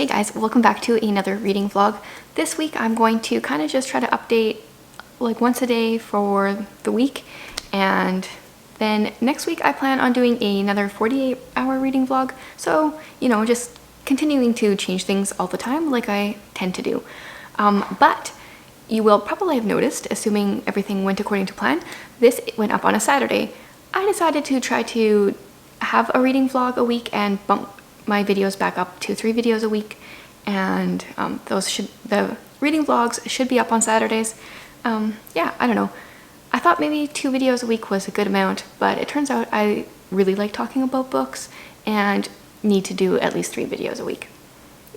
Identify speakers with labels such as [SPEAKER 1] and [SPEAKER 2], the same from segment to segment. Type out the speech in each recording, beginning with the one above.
[SPEAKER 1] Hey guys, welcome back to another reading vlog. This week I'm going to kind of just try to update like once a day for the week, and then next week I plan on doing another 48-hour reading vlog. So, you know, just continuing to change things all the time like I tend to do. But you will probably have noticed, assuming everything went according to plan, this went up on a Saturday. I decided to try to have a reading vlog a week and bump my videos back up to 3 videos a week, and the reading vlogs should be up on Saturdays. Yeah, I don't know. I thought maybe 2 videos a week was a good amount, but it turns out I really like talking about books and need to do at least 3 videos a week.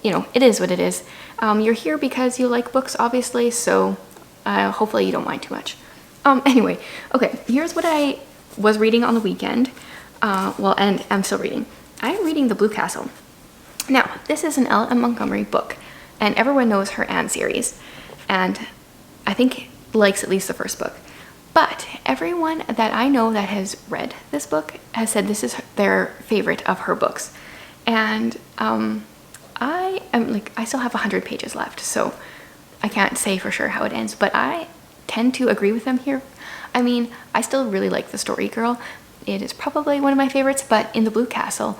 [SPEAKER 1] You know, it is what it is. You're here because you like books, obviously, so hopefully you don't mind too much. Anyway, okay, here's what I was reading on the weekend. And I'm still reading. I'm reading The Blue Castle. Now, this is an L.M. Montgomery book, and everyone knows her Anne series, and I think likes at least the first book. But everyone that I know that has read this book has said this is their favorite of her books. And I still have 100 pages left, so I can't say for sure how it ends, but I tend to agree with them here. I mean, I still really like the story Girl. It is probably one of my favorites, but in The Blue Castle,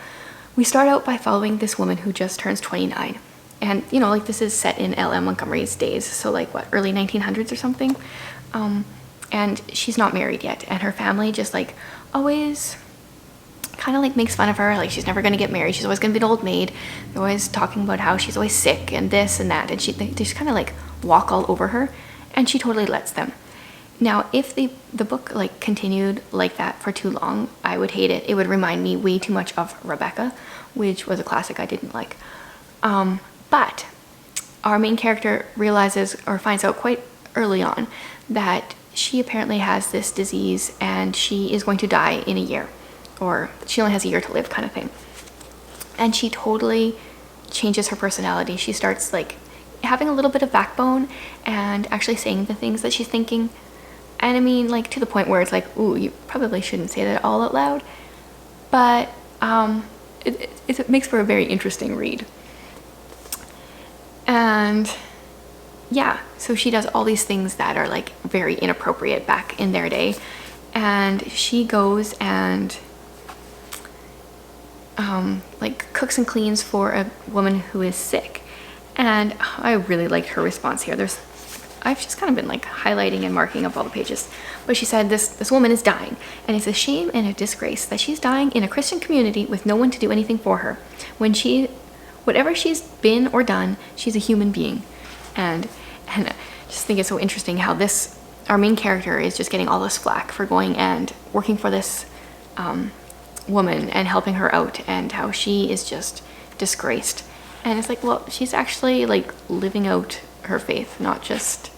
[SPEAKER 1] we start out by following this woman who just turns 29. And, you know, like, this is set in L.M. Montgomery's days, so like, what, early 1900s or something? And she's not married yet, and her family just, like, always kind of, like, makes fun of her, like, she's never gonna get married, she's always gonna be an old maid. They're always talking about how she's always sick and this and that, and they just kind of, like, walk all over her, and she totally lets them. Now, if the book like continued like that for too long, I would hate it. It would remind me way too much of Rebecca, which was a classic I didn't like. But our main character realizes or finds out quite early on that she apparently has this disease and she is going to die in a year, or she only has a year to live kind of thing. And she totally changes her personality. She starts like having a little bit of backbone and actually saying the things that she's thinking. And I mean, like, to the point where it's like, ooh, you probably shouldn't say that all out loud. But it makes for a very interesting read. And yeah, so she does all these things that are like very inappropriate back in their day. And she goes and like cooks and cleans for a woman who is sick. And I really liked her response here. I've just kind of been like highlighting and marking up all the pages. But she said this woman is dying, and it's a shame and a disgrace that she's dying in a Christian community with no one to do anything for her. Whatever she's been or done, she's a human being. And I just think it's so interesting how our main character is just getting all this flack for going and working for this woman and helping her out, and how she is just disgraced. And it's like, well, she's actually like living out her faith, not just,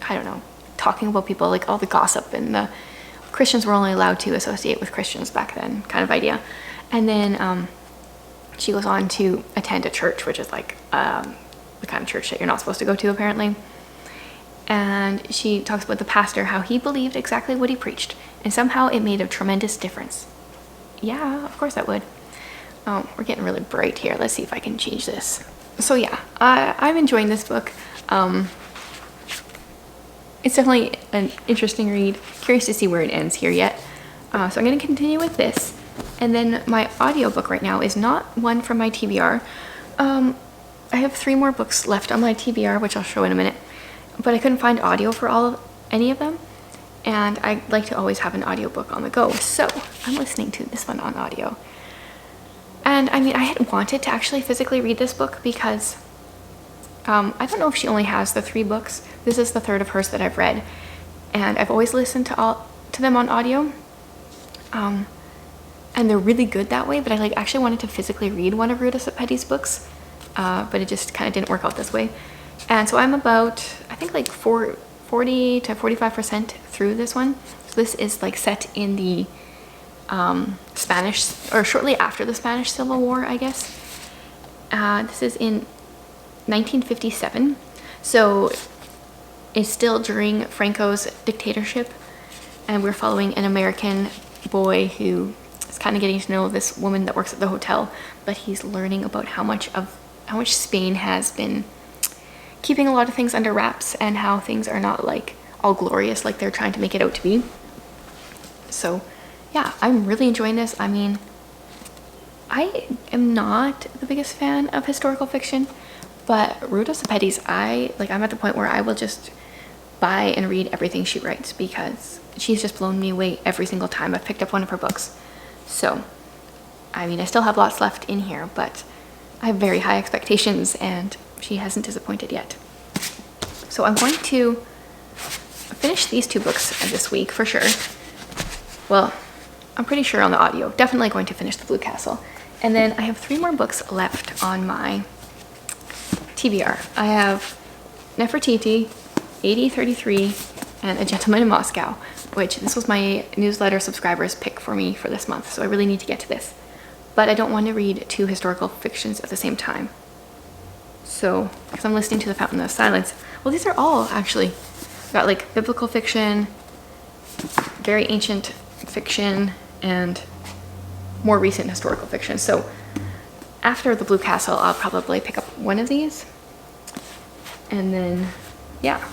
[SPEAKER 1] I don't know, talking about people, like all the gossip, and the Christians were only allowed to associate with Christians back then kind of idea. And then she goes on to attend a church, which is like the kind of church that you're not supposed to go to apparently. And she talks about the pastor, how he believed exactly what he preached, and somehow it made a tremendous difference. Yeah, of course that would. We're getting really bright here. Let's see if I can change this. So yeah, I'm enjoying this book. It's definitely an interesting read. Curious to see where it ends here yet. So I'm going to continue with this. And then my audiobook right now is not one from my TBR. I have 3 more books left on my TBR, which I'll show in a minute. But I couldn't find audio for any of them. And I like to always have an audiobook on the go. So I'm listening to this one on audio. And I mean, I had wanted to actually physically read this book because I don't know if she only has the 3 books. This is the 3rd of hers that I've read, and I've always listened to them on audio. And they're really good that way, but I actually wanted to physically read one of Ruta Sepetty's books, but it just kind of didn't work out this way. And so I'm about, I think, like 40 to 45% through this one. So this is like set in the Spanish, or shortly after the Spanish Civil War, I guess. This is in 1957, so it's still during Franco's dictatorship, and we're following an American boy who is kind of getting to know this woman that works at the hotel, but he's learning about how much of much Spain has been keeping a lot of things under wraps and how things are not like all glorious like they're trying to make it out to be. So yeah, I'm really enjoying this. I mean, I am not the biggest fan of historical fiction, but Ruta Sepetys, I'm at the point where I will just buy and read everything she writes because she's just blown me away every single time I've picked up one of her books. So, I mean, I still have lots left in here, but I have very high expectations and she hasn't disappointed yet. So I'm going to finish these 2 books this week for sure. Well, I'm pretty sure on the audio. Definitely going to finish The Blue Castle. And then I have 3 more books left on my TBR. I have Nefertiti, AD 33, and A Gentleman in Moscow, which this was my newsletter subscribers pick for me for this month, so I really need to get to this. But I don't want to read 2 historical fictions at the same time. So, because I'm listening to The Fountain of Silence. Well, these are all actually got like biblical fiction, very ancient fiction, and more recent historical fiction. So after The Blue Castle, I'll probably pick up one of these. And then, yeah,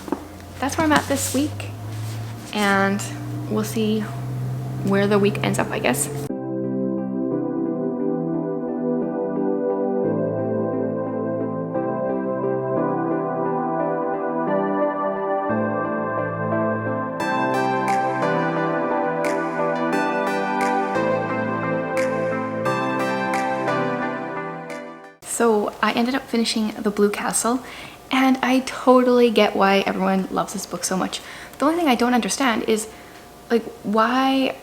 [SPEAKER 1] that's where I'm at this week. And we'll see where the week ends up, I guess. So I ended up finishing The Blue Castle, and I totally get why everyone loves this book so much. The only thing I don't understand is, like, why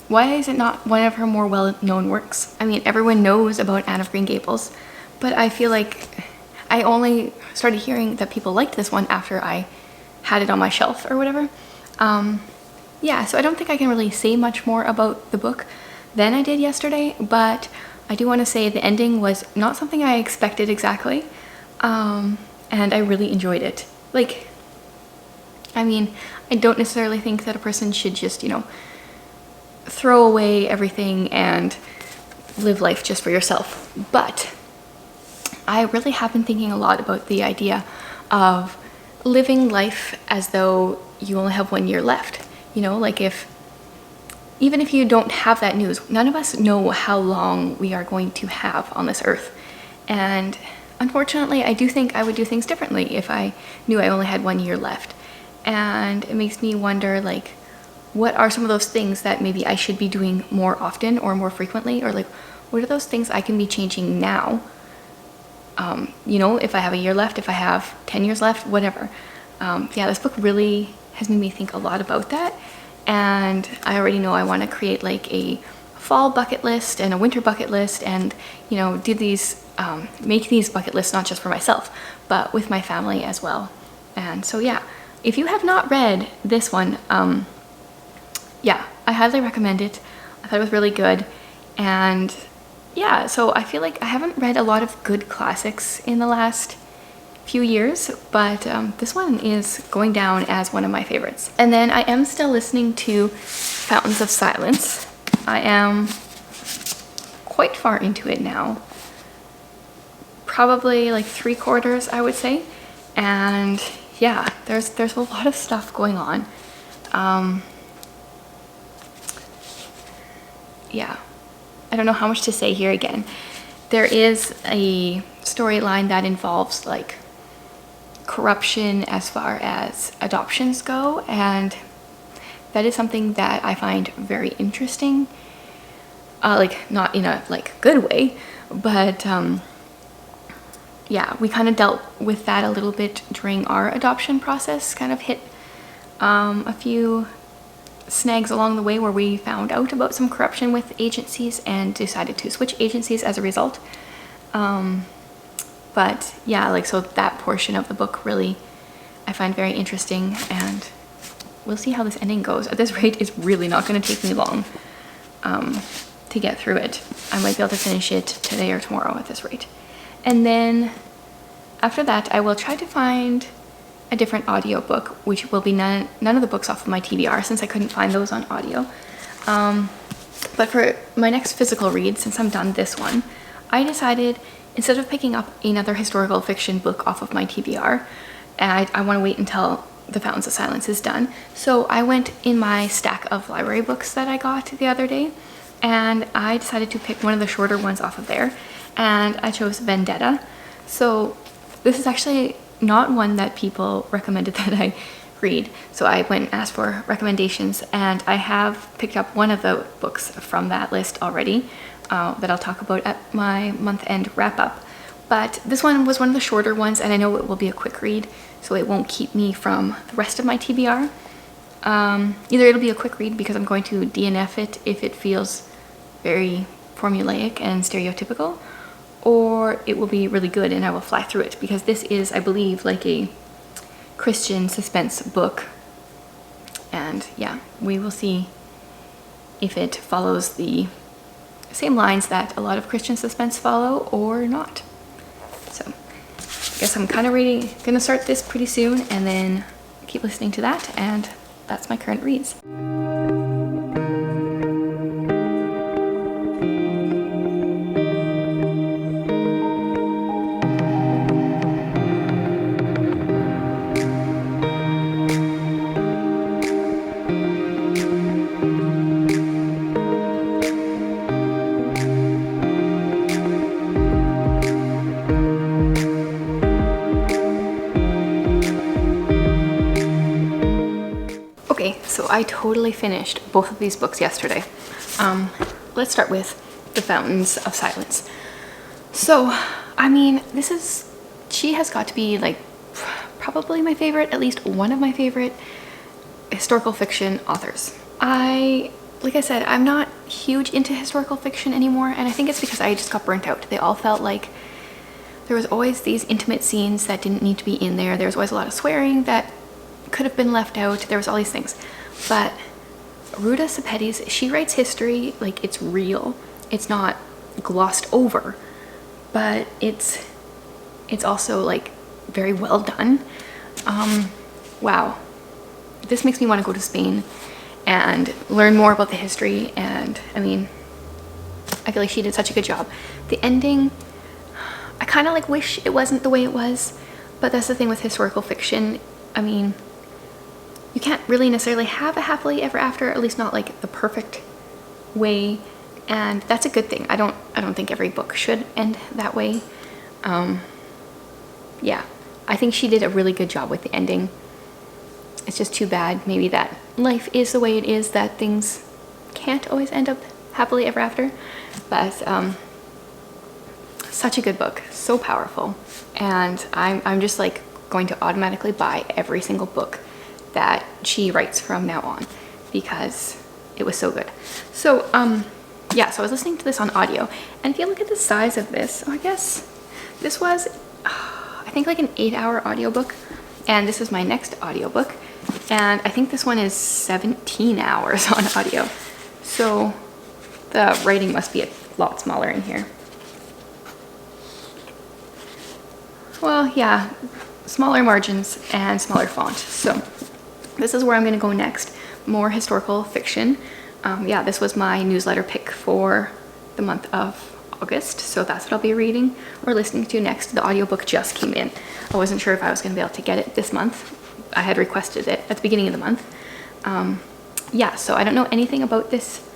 [SPEAKER 1] is it not one of her more well-known works? I mean, everyone knows about Anne of Green Gables, but I feel like I only started hearing that people liked this one after I had it on my shelf or whatever. Yeah, so I don't think I can really say much more about the book than I did yesterday, but I do want to say the ending was not something I expected exactly, and I really enjoyed it. Like, I mean, I don't necessarily think that a person should just, you know, throw away everything and live life just for yourself, but I really have been thinking a lot about the idea of living life as though you only have 1 year left. You know, like even if you don't have that news, none of us know how long we are going to have on this earth. And unfortunately, I do think I would do things differently if I knew I only had 1 year left. And it makes me wonder, like, what are some of those things that maybe I should be doing more often or more frequently? Or like, what are those things I can be changing now? You know, if I have a year left, if I have 10 years left, whatever. Yeah, this book really has made me think a lot about that. And I already know I want to create like a fall bucket list and a winter bucket list, and, you know, do these, make these bucket lists not just for myself, but with my family as well. And so, yeah, if you have not read this one, yeah, I highly recommend it. I thought it was really good. And yeah, so I feel like I haven't read a lot of good classics in the last few years, but this one is going down as one of my favorites. And then I am still listening to Fountains of Silence. I am quite far into it now, probably like 3/4, I would say. And yeah, there's a lot of stuff going on. Yeah, I don't know how much to say here again. There is a storyline that involves like corruption as far as adoptions go, and that is something that I find very interesting. Like, not in a like good way, but yeah, we kind of dealt with that a little bit during our adoption process, kind of hit a few snags along the way where we found out about some corruption with agencies and decided to switch agencies as a result. But yeah, like, so that portion of the book really I find very interesting, and we'll see how this ending goes. At this rate, it's really not going to take me long to get through it. I might be able to finish it today or tomorrow at this rate. And then after that, I will try to find a different audiobook, which will be none of the books off of my TBR, since I couldn't find those on audio. But for my next physical read, since I'm done this one, I decided instead of picking up another historical fiction book off of my TBR, I want to wait until The Fountains of Silence is done. So I went in my stack of library books that I got the other day, and I decided to pick one of the shorter ones off of there, and I chose Vendetta. So this is actually not one that people recommended that I read. So I went and asked for recommendations, and I have picked up one of the books from that list already that I'll talk about at my month-end wrap-up. But this one was one of the shorter ones, and I know it will be a quick read, so it won't keep me from the rest of my TBR. Either it'll be a quick read because I'm going to DNF it if it feels very formulaic and stereotypical, or it will be really good and I will fly through it, because this is, I believe, like a Christian suspense book. And yeah, we will see if it follows the same lines that a lot of Christian suspense follow or not. So I guess I'm kind of gonna start this pretty soon and then keep listening to that, and that's my current reads. Okay, so I totally finished both of these books yesterday. Let's start with The Fountains of Silence. So, I mean, she has got to be like probably my favorite, at least one of my favorite historical fiction authors. Like I said, I'm not huge into historical fiction anymore, and I think it's because I just got burnt out. They all felt like there was always these intimate scenes that didn't need to be in there. There was always a lot of swearing that could have been left out. There was all these things. But Ruta Sepetys, she writes history like it's real. It's not glossed over, but it's also like very well done. Wow. This makes me want to go to Spain and learn more about the history, and I mean, I feel like she did such a good job. The ending, I kind of like wish it wasn't the way it was, but that's the thing with historical fiction. I mean, you can't really necessarily have a happily ever after, at least not like the perfect way, and that's a good thing. I don't think every book should end that way. Yeah, I think she did a really good job with the ending. It's just too bad maybe that life is the way it is, that things can't always end up happily ever after. But such a good book, so powerful, and I'm just like going to automatically buy every single book that she writes from now on because it was so good. So yeah, so I was listening to this on audio, and if you look at the size of this, I guess this was I think like an 8-hour audiobook, and this is my next audiobook, and I think this one is 17 hours on audio, so the writing must be a lot smaller in here. Well, yeah, smaller margins and smaller font. So this is where I'm going to go next. More historical fiction. Yeah, this was my newsletter pick for the month of August, so that's what I'll be reading or listening to next. The audiobook just came in. I wasn't sure if I was going to be able to get it this month. I had requested it at the beginning of the month. Yeah, so I don't know anything about this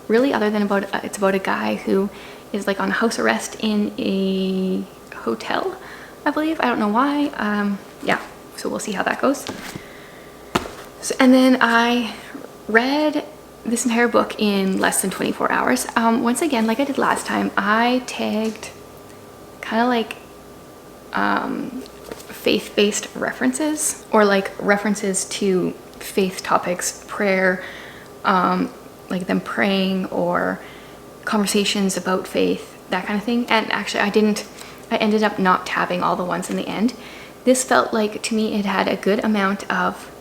[SPEAKER 1] really, other than it's about a guy who is like on house arrest in a hotel, I believe. I don't know why. Yeah, so we'll see how that goes. So, and then I read this entire book in less than 24 hours. Once again, like I did last time, I tagged kind of like faith-based references, or like references to faith topics, prayer, like them praying, or conversations about faith, that kind of thing. And actually I ended up not tabbing all the ones in the end. This felt like, to me, it had a good amount of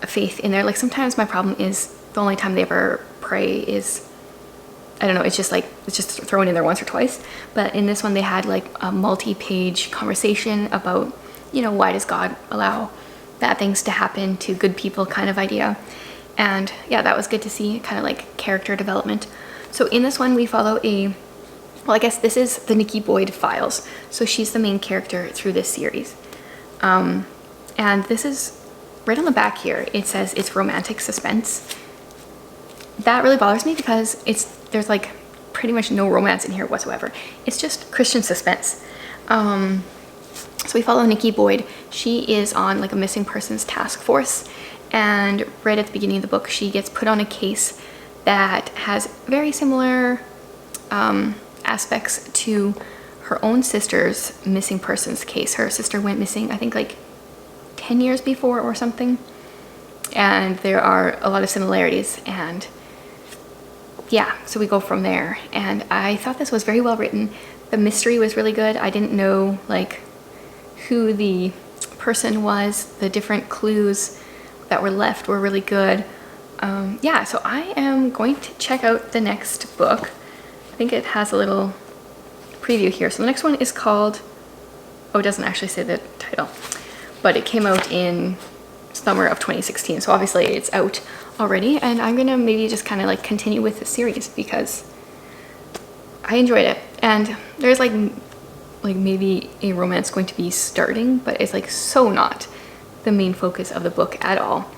[SPEAKER 1] faith in there. Like sometimes my problem is the only time they ever pray is, I don't know, it's just thrown in there once or twice. But in this one they had like a multi-page conversation about, you know, why does God allow bad things to happen to good people kind of idea. And yeah, that was good to see, kind of like character development. So in this one we follow a well, I guess this is the Nikki Boyd files. So she's the main character through this series. And this is right on the back here. It says it's romantic suspense. That really bothers me because there's like pretty much no romance in here whatsoever. It's just Christian suspense. So we follow Nikki Boyd. She is on like a missing persons task force, and right at the beginning of the book she gets put on a case that has very similar aspects to her own sister's missing persons case. Her sister went missing, I think, like 10 years before or something, and there are a lot of similarities, and yeah, so we go from there. And I thought this was very well written. The mystery was really good. I didn't know like who the person was. The different clues that were left were really good. Yeah, so I am going to check out the next book. I think it has a little preview here. So the next one is called, oh, it doesn't actually say the title, but it came out in summer of 2016. So obviously it's out already, and I'm gonna maybe just kind of like continue with the series because I enjoyed it. And there's like maybe a romance going to be starting, but it's like so not the main focus of the book at all.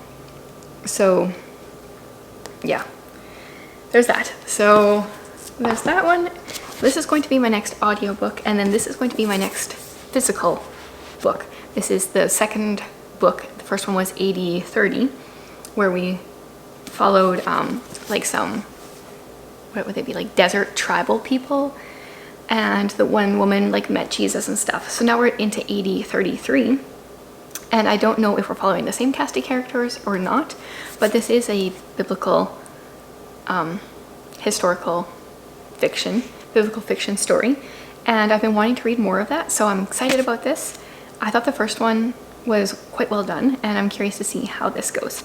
[SPEAKER 1] So yeah, there's that. So there's that one. This is going to be my next audiobook, and then this is going to be my next physical book. This is the second book. The first one was AD 30, where we followed like some, what would they be, like desert tribal people, and the one woman like met Jesus and stuff. So now we're into AD 33, and I don't know if we're following the same cast of characters or not, but this is a biblical biblical fiction story, and I've been wanting to read more of that, so I'm excited about this. I thought the first one was quite well done, and I'm curious to see how this goes.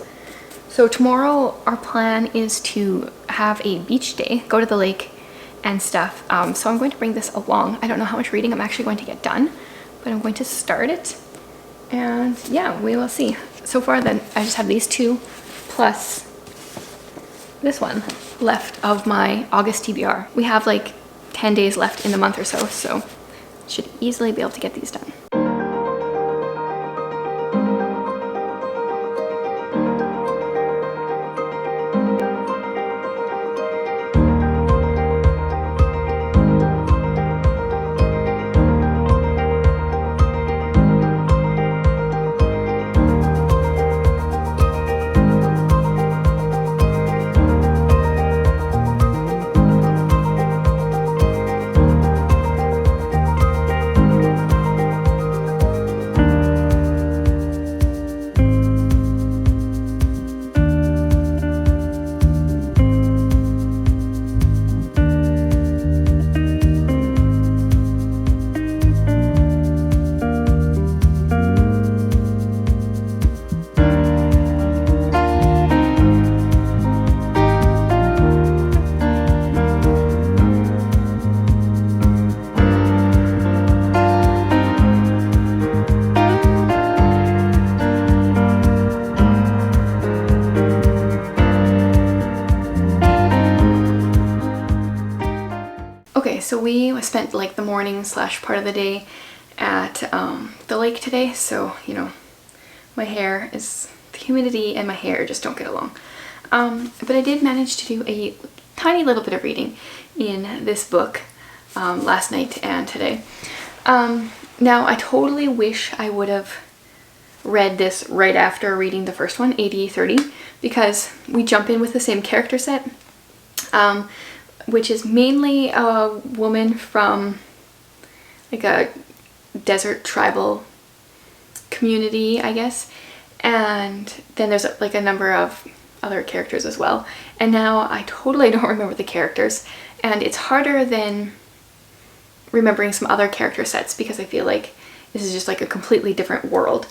[SPEAKER 1] So tomorrow our plan is to have a beach day, go to the lake and stuff. So I'm going to bring this along. I don't know how much reading I'm actually going to get done, but I'm going to start it, and yeah, we will see. So far then I just have these two plus this one left of my August TBR. We have like 10 days left in the month or so, so should easily be able to get these done. So we spent like the morning slash part of the day at the lake today, so you know, the humidity and my hair just don't get along. But I did manage to do a tiny little bit of reading in this book last night and today. Now I totally wish I would have read this right after reading the first one, AD 30, because we jump in with the same character set. Which is mainly a woman from like a desert tribal community, I guess. And then there's like a number of other characters as well. And now I totally don't remember the characters. And it's harder than remembering some other character sets because I feel like this is just like a completely different world.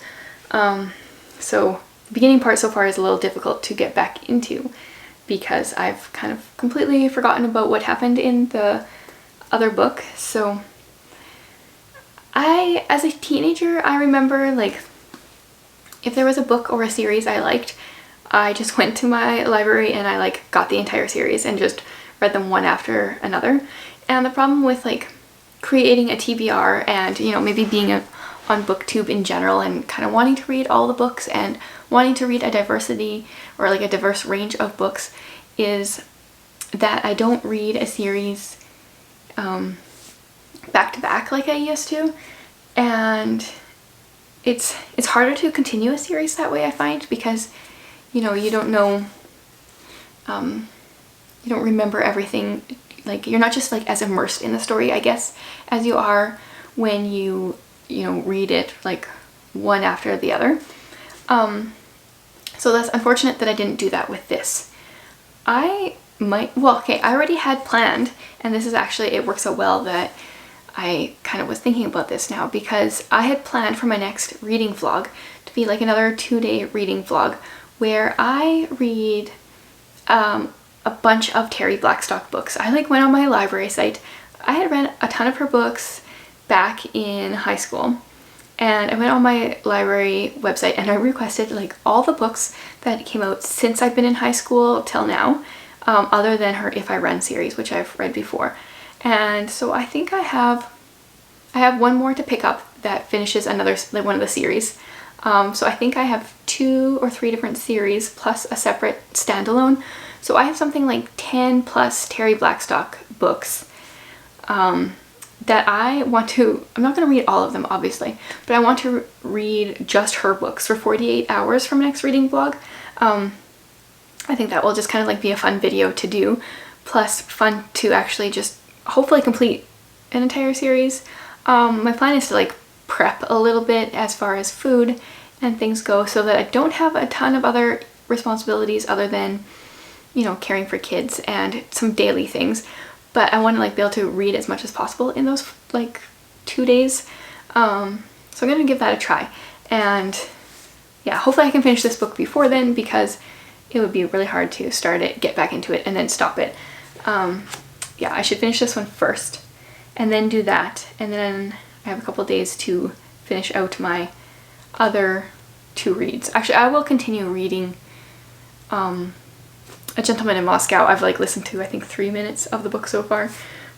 [SPEAKER 1] So the beginning part so far is a little difficult to get back into, because I've kind of completely forgotten about what happened in the other book. So as a teenager, I remember like if there was a book or a series I liked, I just went to my library and I like got the entire series and just read them one after another. And the problem with like creating a TBR and, you know, maybe being on BookTube in general and kind of wanting to read all the books and wanting to read a diversity or like a diverse range of books is that I don't read a series back to back like I used to, and it's harder to continue a series that way, I find, because, you know, you don't know, you don't remember everything. Like, you're not just like as immersed in the story, I guess, as you are when you know, read it like one after the other. So that's unfortunate that I didn't do that with this. I already had planned, and this is actually, it works out well that I kind of was thinking about this now, because I had planned for my next reading vlog to be like another 2-day reading vlog where I read a bunch of Terry Blackstock books. I like went on my library site. I had read a ton of her books back in high school, and I went on my library website and I requested like all the books that came out since I've been in high school till now, other than her If I Run series, which I've read before. And so I think I have one more to pick up that finishes another, like, one of the series. So I think I have 2 or 3 different series plus a separate standalone. So I have something like 10 plus Terry Blackstock books that I want to, I'm not going to read all of them obviously, but I want to read just her books for 48 hours from next reading vlog. I think that will just kind of like be a fun video to do, plus fun to actually just hopefully complete an entire series. My plan is to like prep a little bit as far as food and things go, so that I don't have a ton of other responsibilities other than, you know, caring for kids and some daily things. But I want to like be able to read as much as possible in those like 2 days. So I'm gonna give that a try, and yeah, hopefully I can finish this book before then, because it would be really hard to start it, get back into it, and then stop it. Yeah, I should finish this one first and then do that, and then I have a couple days to finish out my other 2 reads. Actually, I will continue reading A Gentleman in Moscow. I've like listened to I think 3 minutes of the book so far,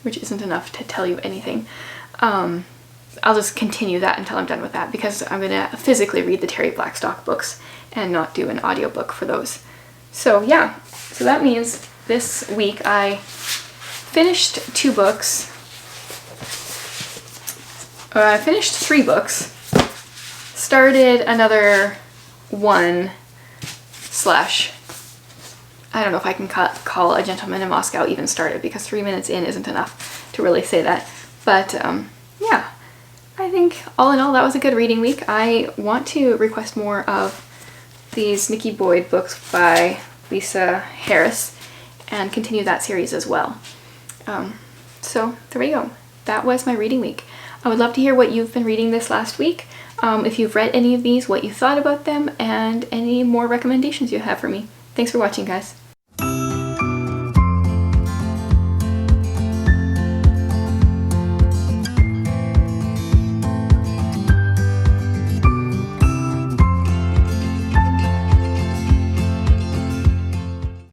[SPEAKER 1] which isn't enough to tell you anything. I'll just continue that until I'm done with that, because I'm gonna physically read the Terry Blackstock books and not do an audiobook for those. So yeah, so that means this week I finished 2 books. I finished 3 books, started another 1 slash, I don't know if I can call A Gentleman in Moscow even started, because 3 minutes in isn't enough to really say that. But yeah, I think all in all that was a good reading week. I want to request more of these Nikki Boyd books by Lisa Harris and continue that series as well. So there we go. That was my reading week. I would love to hear what you've been reading this last week. If you've read any of these, what you thought about them, and any more recommendations you have for me. Thanks for watching, guys.